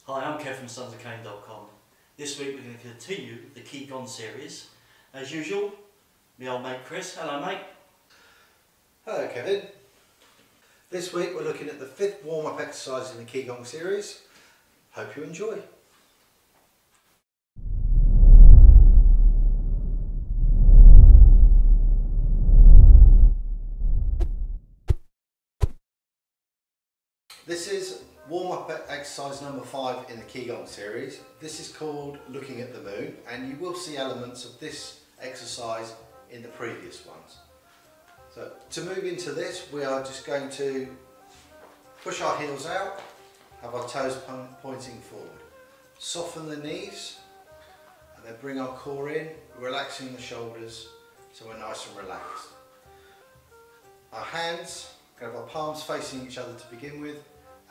Hi, I'm Kev from sonsofkane.com. This week we're going to continue the Qigong series. As usual, my old mate Chris. Hello mate. Hello Kevin. This week we're looking at the 5th warm-up exercise in the Qigong series. Hope you enjoy. This is warm-up exercise number 5 in the Qigong series. This is called Looking at the Moon, and you will see elements of this exercise in the previous ones. So to move into this, we are just going to push our heels out, have our toes pointing forward. Soften the knees, and then bring our core in, relaxing the shoulders so we're nice and relaxed. Our hands, going to have our palms facing each other to begin with,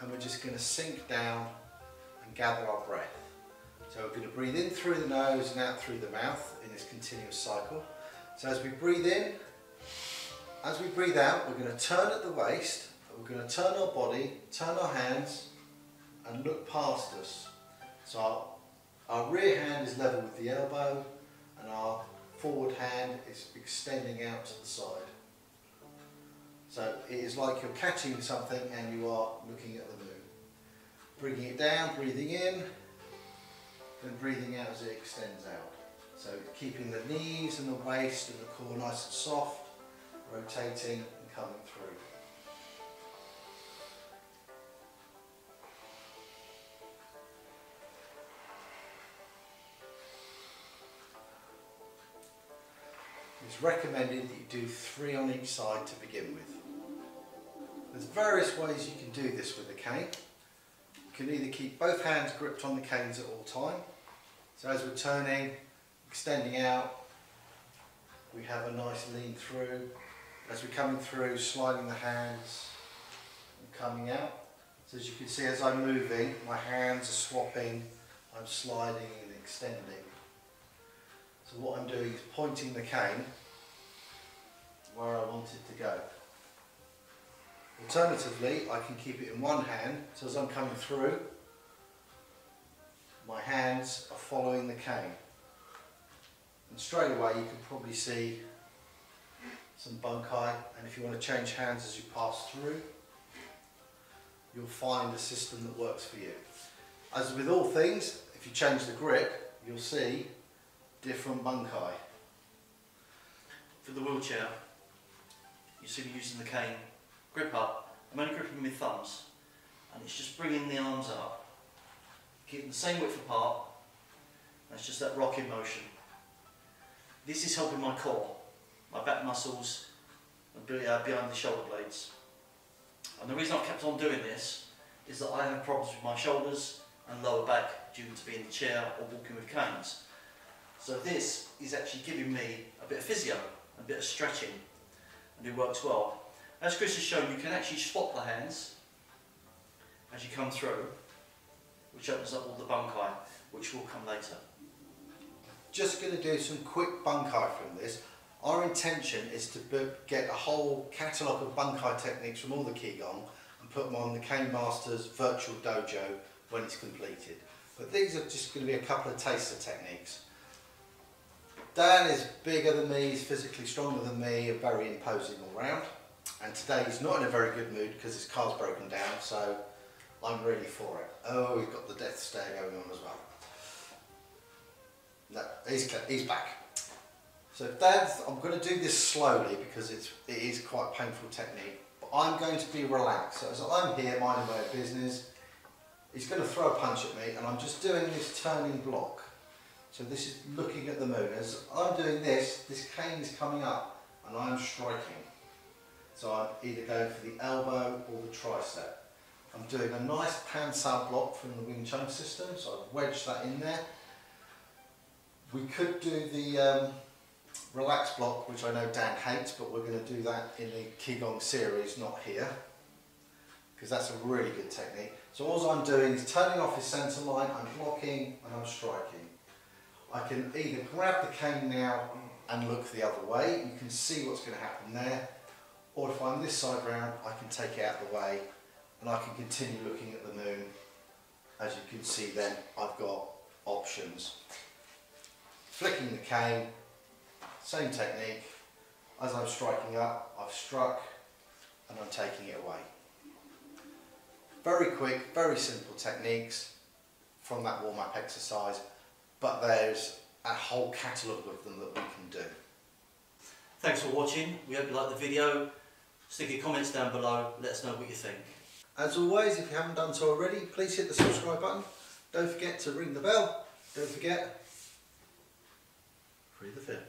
and we're just going to sink down and gather our breath. So we're going to breathe in through the nose and out through the mouth in this continuous cycle. So as we breathe in, as we breathe out, we're going to turn at the waist, we're going to turn our body, turn our hands and look past us. So our rear hand is level with the elbow and our forward hand is extending out to the side. So it is like you're catching something and you are looking at the moon. Bringing it down, breathing in, then breathing out as it extends out. So keeping the knees and the waist and the core nice and soft, rotating and coming through. It's recommended that you do 3 on each side to begin with. There's various ways you can do this with the cane. You can either keep both hands gripped on the canes at all time. So as we're turning, extending out, we have a nice lean through. As we're coming through, sliding the hands and coming out. So as you can see, as I'm moving, my hands are swapping, I'm sliding and extending. So what I'm doing is pointing the cane where I want it to go. Alternatively, I can keep it in one hand, so as I'm coming through, my hands are following the cane. And straight away you can probably see some bunkai, and if you want to change hands as you pass through, you'll find a system that works for you. As with all things, if you change the grip, you'll see different bunkai. For the wheelchair, you see me using the cane, grip up. I'm only gripping with my thumbs, and it's just bringing the arms up, keeping the same width apart. That's just that rocking motion. This is helping my core, my back muscles, and behind the shoulder blades. And the reason I've kept on doing this is that I have problems with my shoulders and lower back due to being in the chair or walking with canes. So this is actually giving me a bit of physio, a bit of stretching, and it works well. As Chris has shown, you can actually swap the hands as you come through, which opens up all the bunkai, which will come later. Just going to do some quick bunkai from this. Our intention is to get a whole catalogue of bunkai techniques from all the Qigong and put them on the Cane Masters virtual dojo when it's completed. But these are just going to be a couple of taster techniques. Dan is bigger than me, he's physically stronger than me, and very imposing all round. And today he's not in a very good mood because his car's broken down, so I'm really for it. Oh, we've got the death stare going on as well. No, he's back. So I'm going to do this slowly because it is quite a painful technique. But I'm going to be relaxed. So as I'm here, minding my own business, he's going to throw a punch at me and I'm just doing this turning block. So this is looking at the moon. As I'm doing this, this cane is coming up and I'm striking. So I'm either going for the elbow or the tricep. I'm doing a nice pan sal block from the Wing Chun system, so I've wedged that in there. We could do the relax block, which I know Dan hates, but we're going to do that in the Qigong series, not here, because that's a really good technique. So all I'm doing is turning off his centre line, I'm blocking and I'm striking. I can either grab the cane now and look the other way, you can see what's going to happen there, or if I'm this side round, I can take it out of the way and I can continue looking at the moon As you can see then, I've got options. Flicking the cane, same technique. As I'm striking up, I've struck and I'm taking it away. Very quick, very simple techniques from that warm-up exercise, but there's a whole catalogue of them that we can do. Thanks for watching. We hope you liked the video. Stick your comments down below. Let us know what you think. As always, if you haven't done so already, please hit the subscribe button. Don't forget to ring the bell. Don't forget, free the fear.